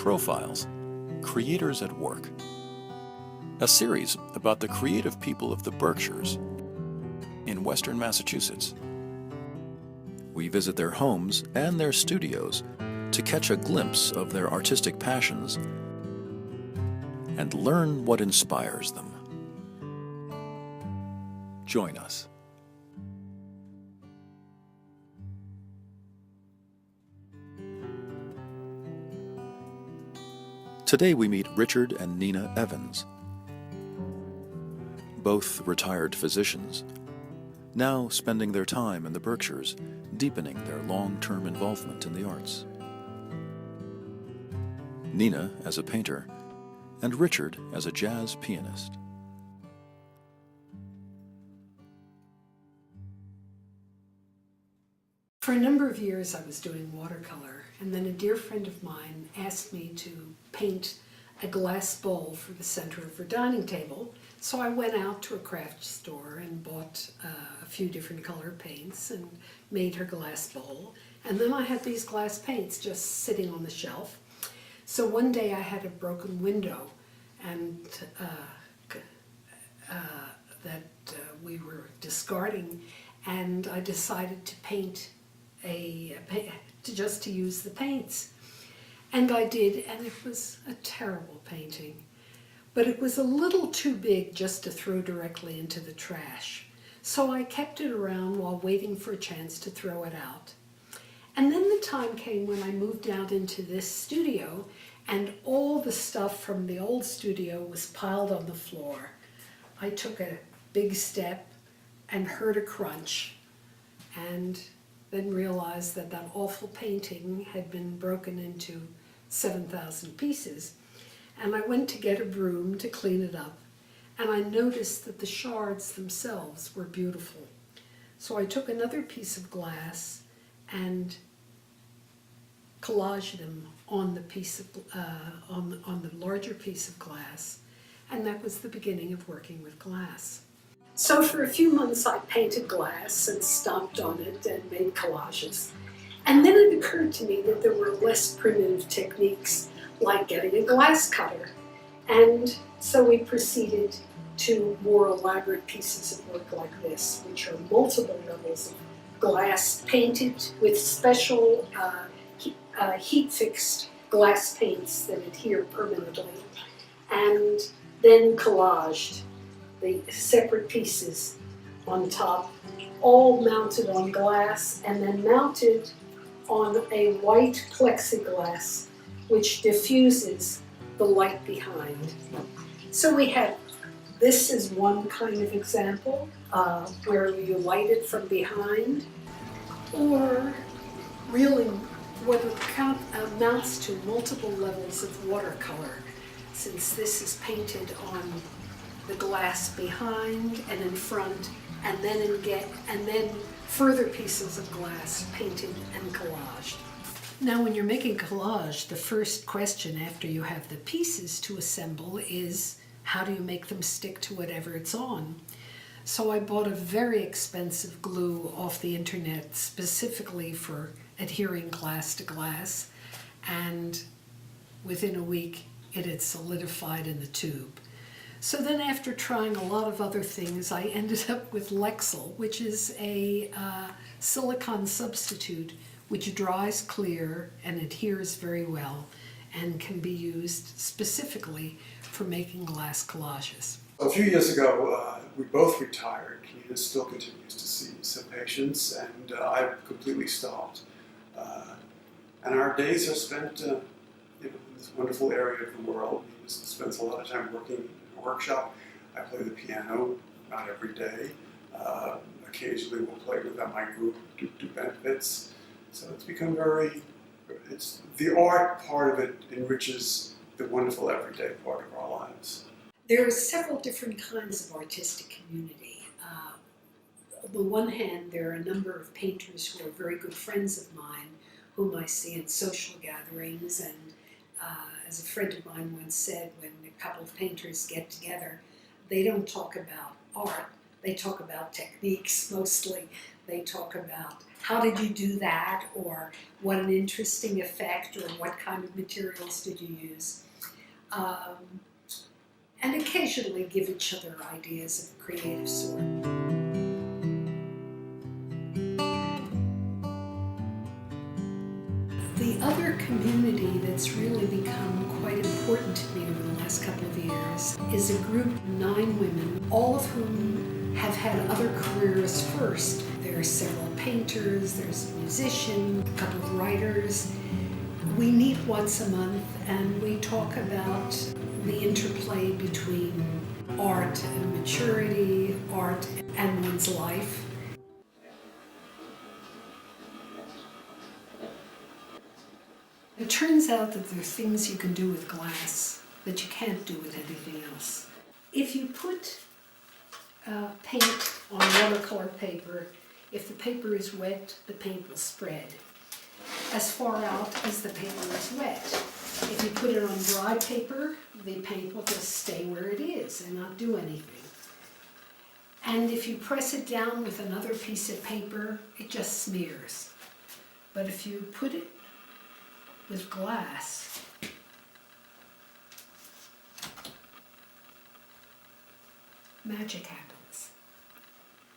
Profiles, Creators at Work, a series about the creative people of the Berkshires in western Massachusetts. We visit their homes and their studios to catch a glimpse of their artistic passions and learn what inspires them. Join us. Today we meet Richard and Nina Evans, both retired physicians, now spending their time in the Berkshires, deepening their long-term involvement in the arts. Nina as a painter, and Richard as a jazz pianist. For a number of years I was doing watercolor, and then a dear friend of mine asked me to paint a glass bowl for the center of her dining table. So I went out to a craft store and bought a few different color paints and made her glass bowl. And then I had these glass paints just sitting on the shelf. So one day I had a broken window and that we were discarding, and I decided to paint to use the paints. And I did, and it was a terrible painting. But it was a little too big just to throw directly into the trash. So I kept it around while waiting for a chance to throw it out. And then the time came when I moved out into this studio, and all the stuff from the old studio was piled on the floor. I took a big step and heard a crunch, and then realized that that awful painting had been broken into 7,000 pieces. And I went to get a broom to clean it up, and I noticed that the shards themselves were beautiful. So I took another piece of glass and collaged them on the piece of on the larger piece of glass, and that was the beginning of working with glass. So for a few months I painted glass and stomped on it and made collages. And then it occurred to me that there were less primitive techniques, like getting a glass cutter. And so we proceeded to more elaborate pieces of work like this, which are multiple levels of glass painted with special heat-fixed glass paints that adhere permanently, and then collaged the separate pieces on top, all mounted on glass and then mounted on a white plexiglass which diffuses the light behind. So we have, this is one kind of example where you light it from behind, or really what amounts to multiple levels of watercolor, since this is painted on the glass behind and in front, and then further pieces of glass painted and collaged. Now when you're making collage, the first question after you have the pieces to assemble is, how do you make them stick to whatever it's on? So I bought a very expensive glue off the internet specifically for adhering glass to glass, and within a week it had solidified in the tube. So then after trying a lot of other things, I ended up with Lexil, which is a silicone substitute which dries clear and adheres very well and can be used specifically for making glass collages. A few years ago, we both retired. He still continues to see some patients, and I've completely stopped. And our days are spent in this wonderful area of the world. He spends a lot of time working in a workshop. I play the piano, not every day. Occasionally we'll play with my group, do benefits. So it's become the art part of it enriches the wonderful everyday part of our lives. There are several different kinds of artistic community. On the one hand, there are a number of painters who are very good friends of mine, whom I see at social gatherings, and as a friend of mine once said, when a couple of painters get together, they don't talk about art, They talk about techniques mostly. They talk about how did you do that, or what an interesting effect, or what kind of materials did you use. And occasionally give each other ideas of a creative sort. The other community that's really become quite important to me over the last couple of years is a group of 9 women, all of whom have had other careers first. There are several painters, there's a musician, a couple of writers. We meet once a month and we talk about the interplay between art and maturity, art and one's life. It turns out that there are things you can do with glass that you can't do with anything else. If you put paint on watercolor paper, if the paper is wet, the paint will spread as far out as the paper is wet. If you put it on dry paper, the paint will just stay where it is and not do anything. And if you press it down with another piece of paper, it just smears. But if you put it with glass, magic happens.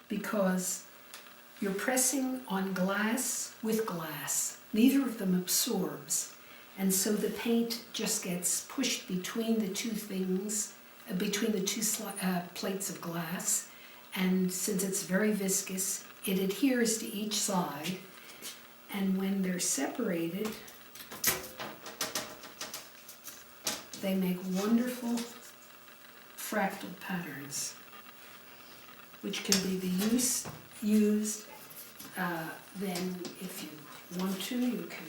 Because you're pressing on glass with glass. Neither of them absorbs. And so the paint just gets pushed between the two things, between the two plates of glass. And since it's very viscous, it adheres to each side. And when they're separated, they make wonderful fractal patterns, which can be used then if you want to, you can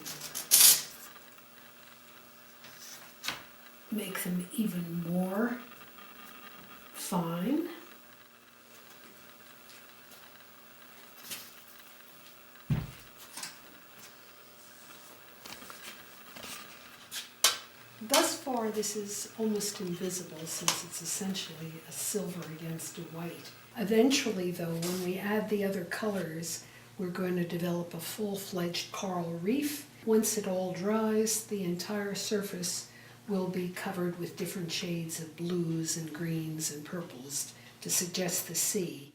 make them even more fine. Thus far, this is almost invisible since it's essentially a silver against a white. Eventually, though, when we add the other colors, we're going to develop a full-fledged coral reef. Once it all dries, the entire surface will be covered with different shades of blues and greens and purples to suggest the sea.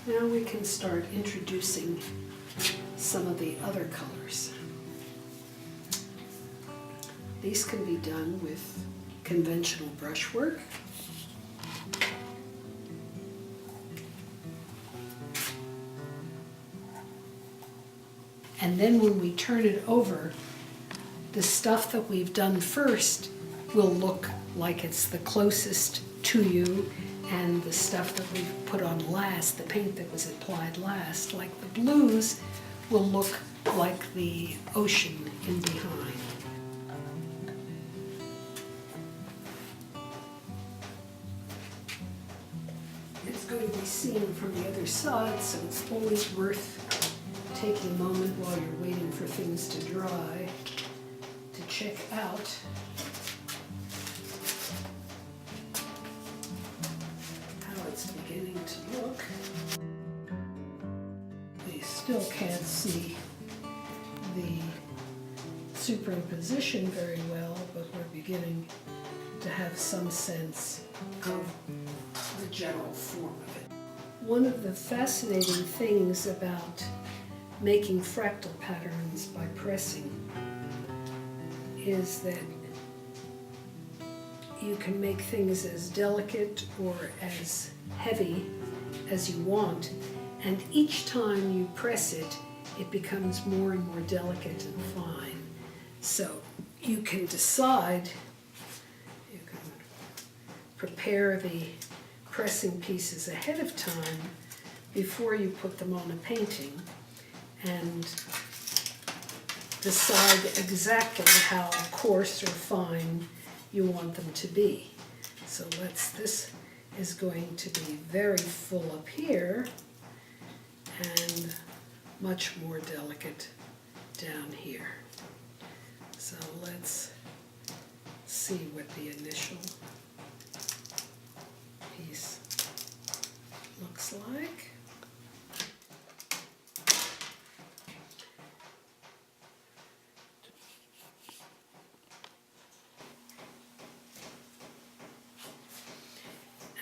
Now we can start introducing some of the other colors. These can be done with conventional brushwork. And then when we turn it over, the stuff that we've done first will look like it's the closest to you, and the stuff that we've put on last, the paint that was applied last, like the blues, will look like the ocean in behind. It's going to be seen from the other side, so it's always worth taking a moment while you're waiting for things to dry to check out how it's beginning to look. We still can't see the superimposition very well, but we're beginning to have some sense of the general form of it. One of the fascinating things about making fractal patterns by pressing is that you can make things as delicate or as heavy as you want, and each time you press it, it becomes more and more delicate and fine. So you can decide, you can prepare the pressing pieces ahead of time before you put them on a painting, and decide exactly how coarse or fine you want them to be. So this is going to be very full up here and much more delicate down here. So let's see what the initial piece looks like.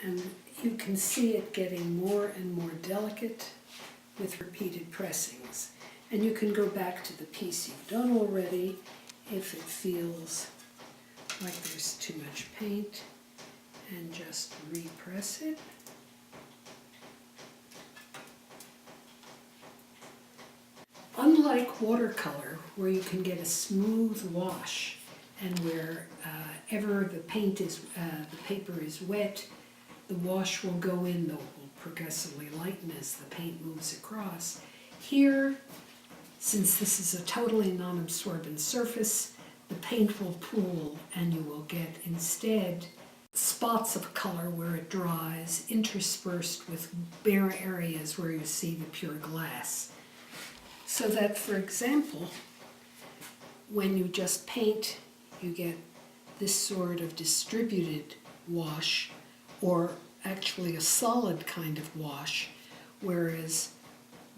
And you can see it getting more and more delicate with repeated pressings. And you can go back to the piece you've done already if it feels like there's too much paint, and just repress it. Unlike watercolor, where you can get a smooth wash, and wherever the paper is wet, the wash will go in, though it will progressively lighten as the paint moves across. Here, since this is a totally non-absorbent surface, the paint will pool and you will get instead spots of color where it dries, interspersed with bare areas where you see the pure glass. So that, for example, when you just paint, you get this sort of distributed wash, or actually a solid kind of wash, whereas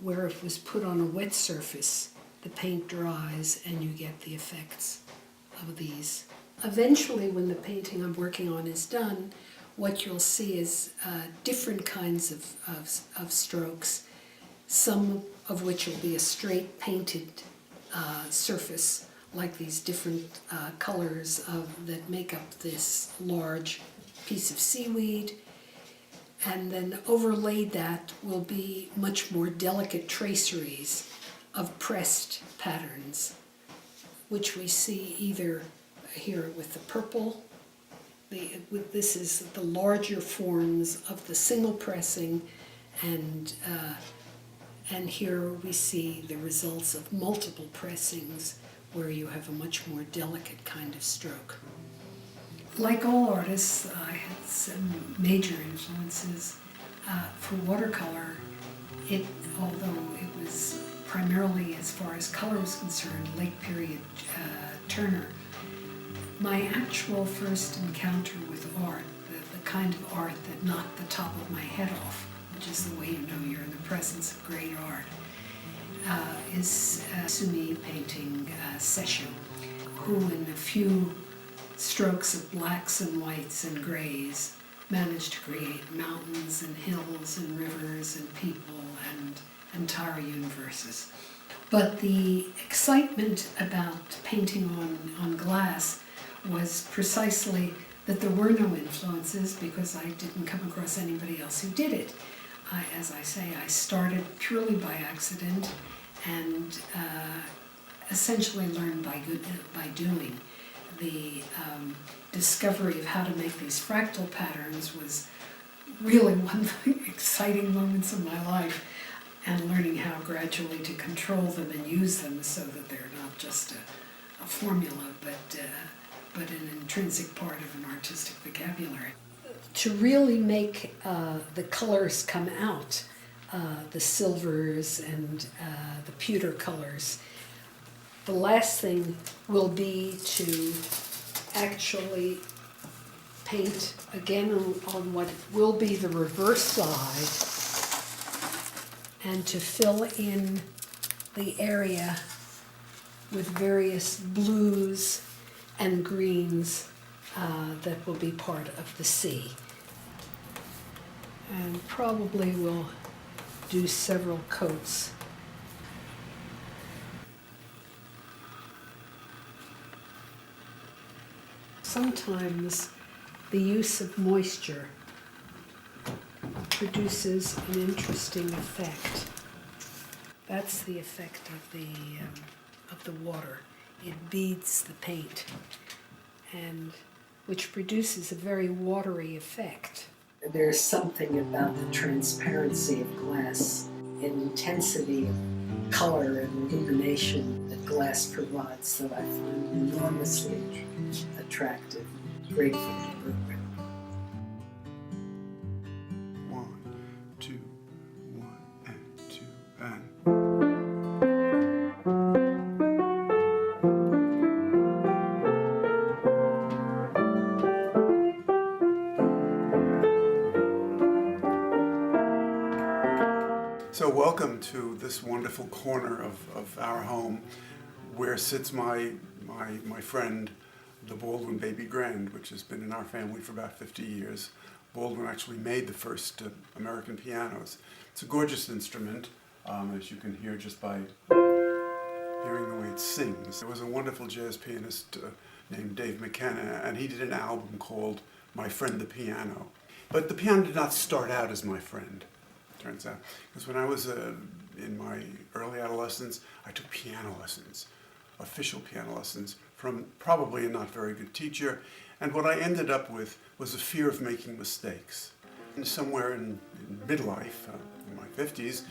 where it was put on a wet surface, the paint dries and you get the effects of these. Eventually, when the painting I'm working on is done, what you'll see is different kinds of strokes, some of which will be a straight painted surface, like these different colors that make up this large piece of seaweed, and then overlaid that will be much more delicate traceries of pressed patterns, which we see either here with the purple. This is the larger forms of the single pressing, and here we see the results of multiple pressings where you have a much more delicate kind of stroke. Like all artists, I had some major influences. For watercolor, although it was primarily, as far as color was concerned, late period Turner, my actual first encounter with art, the kind of art that knocked the top of my head off, which is the way you know you're in the presence of great art, is Sumi painting Sesshu, who in a few strokes of blacks and whites and grays managed to create mountains and hills and rivers and people and entire universes. But the excitement about painting on glass was precisely that there were no influences, because I didn't come across anybody else who did it. As I say, I started purely by accident and essentially learned by doing. The discovery of how to make these fractal patterns was really one of the exciting moments of my life, and learning how gradually to control them and use them so that they're not just a formula, but an intrinsic part of an artistic vocabulary. To really make the colors come out, the silvers and the pewter colors, the last thing will be to actually paint again on what will be the reverse side, and to fill in the area with various blues and greens that will be part of the sea. And probably we'll do several coats. Sometimes the use of moisture produces an interesting effect. That's the effect of the water. It beads the paint, and which produces a very watery effect. There's something about the transparency of glass, and intensity of color and illumination that glass provides that I find enormously attractive, grateful to work with. 1, 2, 1 and 2 and So welcome to this wonderful corner of our home where sits my friend, the Baldwin Baby Grand, which has been in our family for about 50 years. Baldwin actually made the first American pianos. It's a gorgeous instrument, as you can hear just by hearing the way it sings. There was a wonderful jazz pianist named Dave McKenna, and he did an album called My Friend the Piano. But the piano did not start out as my friend, turns out. Because when I was in my early adolescence, I took piano lessons, official piano lessons, from probably a not very good teacher. And what I ended up with was a fear of making mistakes. And somewhere in midlife, in my 50s,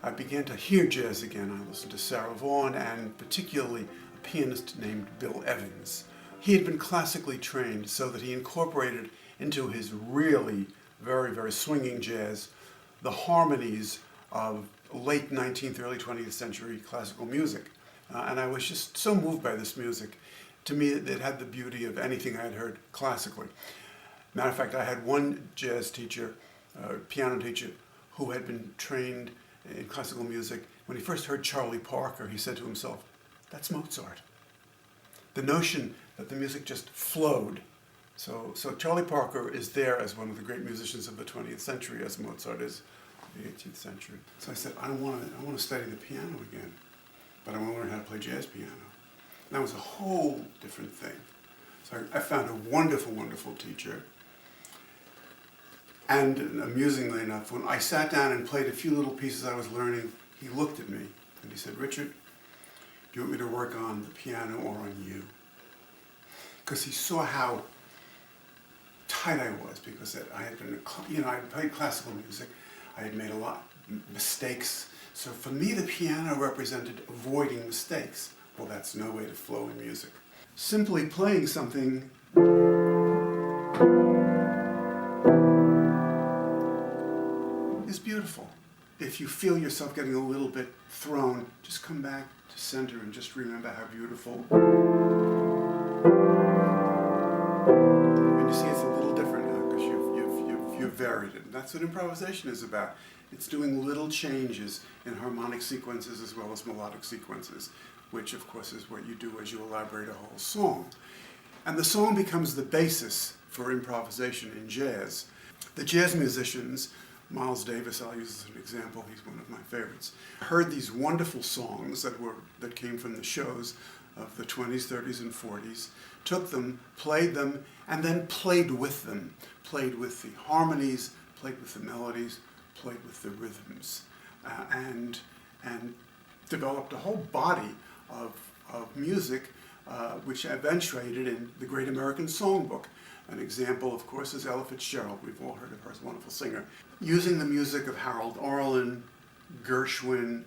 I began to hear jazz again. I listened to Sarah Vaughan and particularly a pianist named Bill Evans. He had been classically trained so that he incorporated into his really very, very swinging jazz the harmonies of late 19th, early 20th century classical music. And I was just so moved by this music. To me, it had the beauty of anything I had heard classically. Matter of fact, I had one jazz teacher, piano teacher, who had been trained in classical music. When he first heard Charlie Parker, he said to himself, "That's Mozart." The notion that the music just flowed. So Charlie Parker is there as one of the great musicians of the 20th century, as Mozart is of the 18th century. So I said, I want to study the piano again, but I want to learn how to play jazz piano. And that was a whole different thing. So I found a wonderful, wonderful teacher. And amusingly enough, when I sat down and played a few little pieces I was learning, he looked at me and he said, "Richard, do you want me to work on the piano or on you?" Because he saw how tight I was, because I had been, I had played classical music. I had made a lot of mistakes. So for me, the piano represented avoiding mistakes. Well, that's no way to flow in music. Simply playing something is beautiful. If you feel yourself getting a little bit thrown, just come back to center and just remember how beautiful. And you see it's a little different now because you've varied it. And that's what improvisation is about. It's doing little changes in harmonic sequences as well as melodic sequences, which of course is what you do as you elaborate a whole song. And the song becomes the basis for improvisation in jazz. The jazz musicians, Miles Davis, I'll use as an example, he's one of my favorites, heard these wonderful songs that came from the shows of the 20s, 30s, and 40s, took them, played them, and then played with them. Played with the harmonies, played with the melodies, played with the rhythms, and developed a whole body of music which eventuated in the Great American Songbook. An example, of course, is Ella Fitzgerald. We've all heard of her as a wonderful singer. Using the music of Harold Arlen, Gershwin,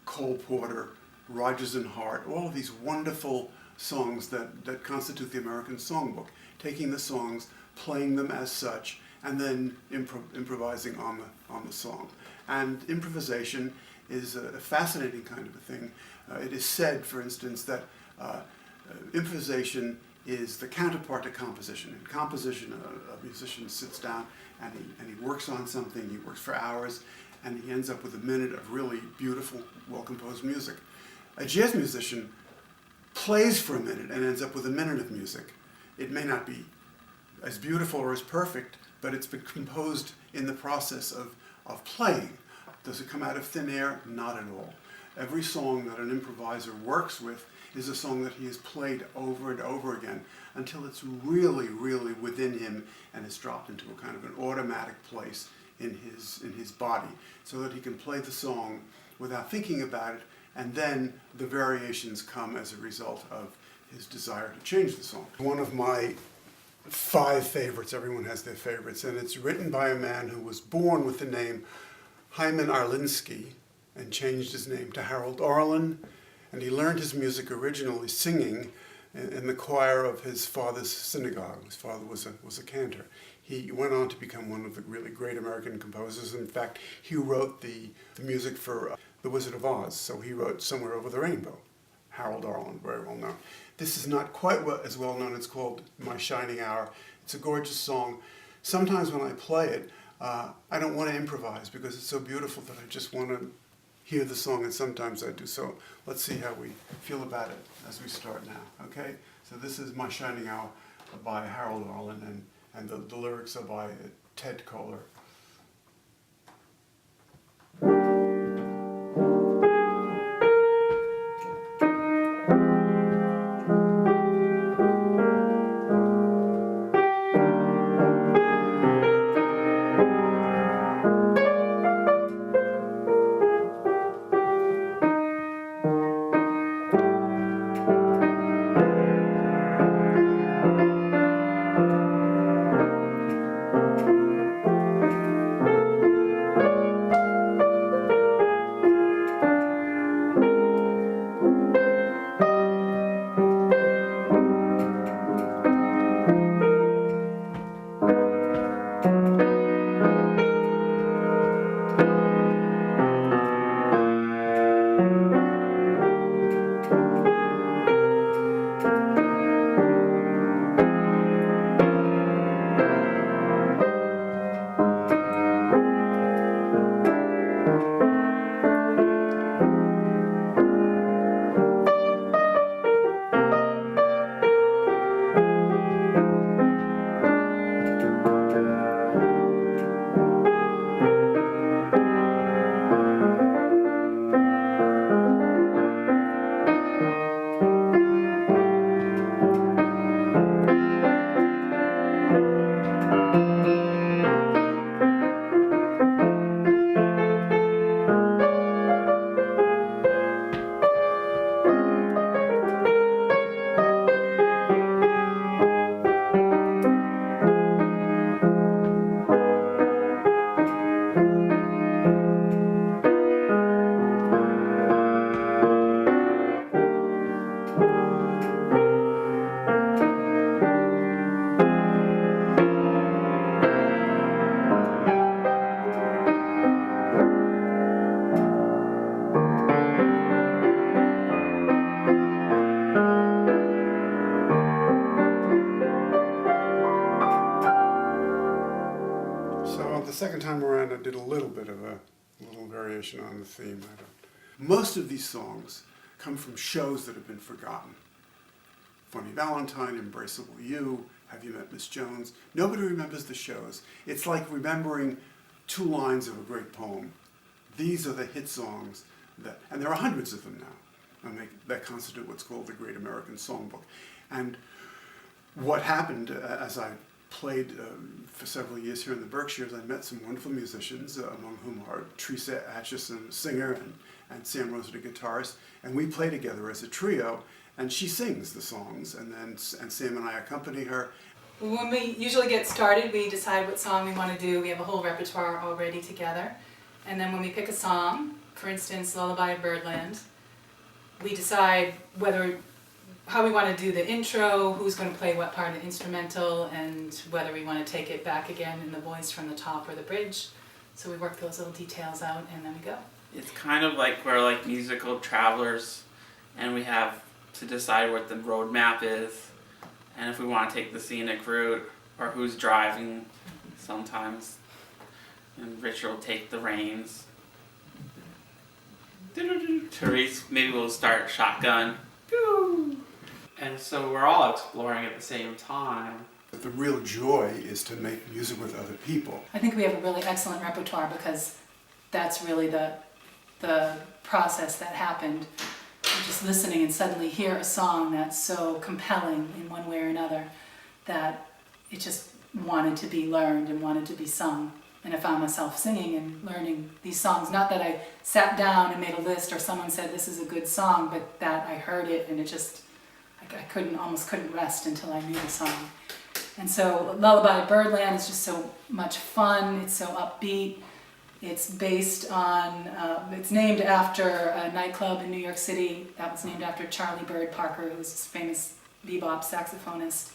Cole Porter, Rodgers and Hart, all of these wonderful songs that constitute the American Songbook. Taking the songs, playing them as such, and then improvising on the song. And improvisation is a fascinating kind of a thing. It is said, for instance, that improvisation is the counterpart to composition. In composition, a musician sits down and he works on something, he works for hours, and he ends up with a minute of really beautiful, well-composed music. A jazz musician plays for a minute and ends up with a minute of music. It may not be as beautiful or as perfect, but it's been composed in the process of playing. Does it come out of thin air? Not at all. Every song that an improviser works with is a song that he has played over and over again until it's really, really within him and is dropped into a kind of an automatic place in his body, so that he can play the song without thinking about it, and then the variations come as a result of his desire to change the song. One of my 5 favorites, everyone has their favorites, and it's written by a man who was born with the name Hyman Arlinsky and changed his name to Harold Arlen, and he learned his music originally singing in the choir of his father's synagogue. His father was a cantor. He went on to become one of the really great American composers. In fact, he wrote the music for The Wizard of Oz, so he wrote Somewhere Over the Rainbow. Harold Arlen, very well known. This is not quite as well known. It's called My Shining Hour. It's a gorgeous song. Sometimes when I play it, I don't want to improvise because it's so beautiful that I just want to hear the song, and sometimes I do. So let's see how we feel about it as we start now, okay? So this is My Shining Hour by Harold Arlen, and the lyrics are by Ted Koehler. The second time around, I did a little bit of a little variation on the theme. Most of these songs come from shows that have been forgotten. Funny Valentine, Embraceable You, Have You Met Miss Jones? Nobody remembers the shows. It's like remembering 2 lines of a great poem. These are the hit songs and there are hundreds of them now, that constitute what's called the Great American Songbook. And what happened as I played for several years here in the Berkshires, I met some wonderful musicians, among whom are Teresa Atchison, singer, and Sam Rosa, the guitarist, and we play together as a trio, and she sings the songs, and Sam and I accompany her. When we usually get started, we decide what song we want to do. We have a whole repertoire already together, and then when we pick a song, for instance, Lullaby of Birdland, we decide how we want to do the intro, who's going to play what part of the instrumental, and whether we want to take it back again in the voice from the top or the bridge. So we work those little details out and then we go. It's kind of like we're like musical travelers, and we have to decide what the road map is, and if we want to take the scenic route, or who's driving sometimes. And Richard will take the reins. Therese maybe will start shotgun. And so we're all exploring at the same time. The real joy is to make music with other people. I think we have a really excellent repertoire because that's really the process that happened. You're just listening and suddenly hear a song that's so compelling in one way or another that it just wanted to be learned and wanted to be sung. And I found myself singing and learning these songs. Not that I sat down and made a list or someone said this is a good song, but that I heard it and it just, I almost couldn't rest until I knew the song. And so Lullaby Birdland is just so much fun. It's so upbeat. It's based on, it's named after a nightclub in New York City that was named after Charlie Bird Parker, who was a famous bebop saxophonist.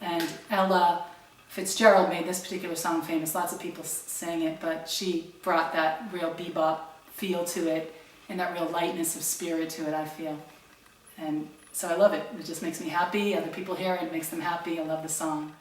And Ella Fitzgerald made this particular song famous. Lots of people sang it, but she brought that real bebop feel to it and that real lightness of spirit to it, I feel. And so I love it. It just makes me happy. Other people hear it, it makes them happy. I love the song.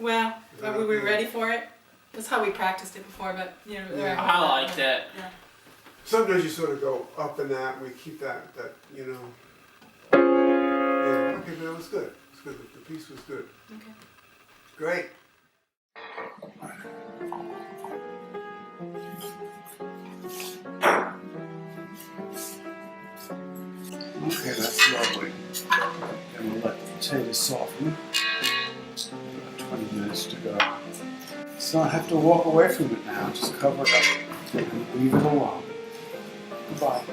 Well, Is that were we okay? ready for it? That's how we practiced it before, but you know. Yeah. I liked it. Yeah. Sometimes you sort of go up in that. We keep that you know. Yeah. Okay, but it was good. It was good. The piece was good. Okay. Great. Okay, that's lovely. And we'll let the potatoes soften. About 20 minutes to go. So I have to walk away from it now. Just cover it up and leave it alone. Goodbye.